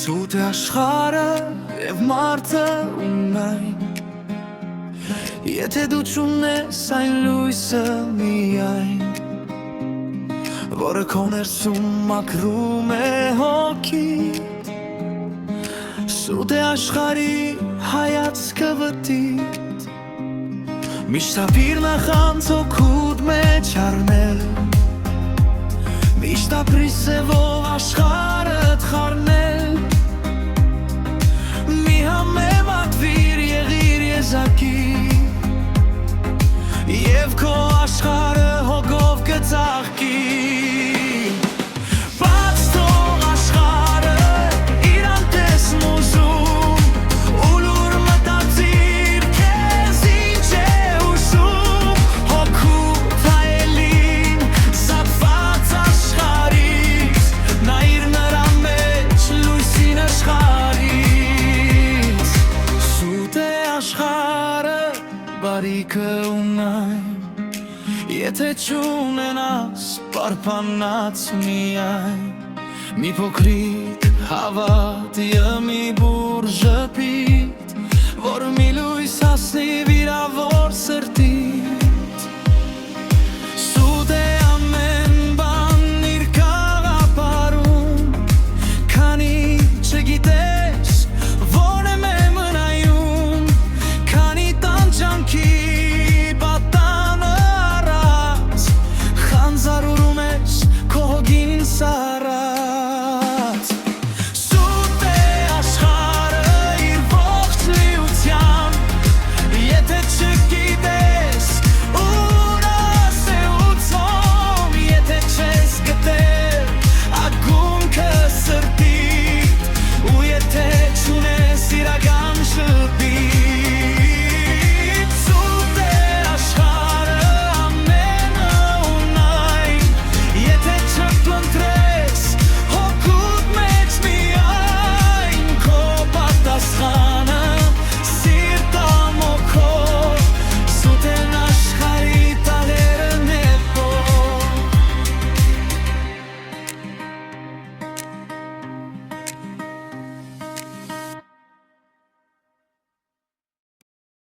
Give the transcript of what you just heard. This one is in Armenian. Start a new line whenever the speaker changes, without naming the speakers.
Սուտ է աշխարհը և մարդը ունայն Եթե դու չունես այն լույսը միայն Որը քո ներսում մաքրում է հոգիդ Սուտ է աշխարհի հայացքը վտիտ Միշտ ապիր նախանց հոգուդ մեջ առնել Միշտ ապրի սևով աշխարհդ խառնել Մի համեմատվիր եղիր եզակի Եվ քո աշխարհը հոգով կծաղկի Բաց թող աշխարհը իր անտեսն ուզում Ու լուր մտածիր քեզ ինչ է ուզում Հոգուդ հայելին զատված աշխարհից Նայիր նրա մեջ լույսին աշխարհից Սուտ է աշխարհը բարիքը ունայն Եթե չունենաս պարփանած միայն Մի փոքրիկ հավատ մի բուր ժպիտ Որ մի լույս հասնի վիրավոր սրտին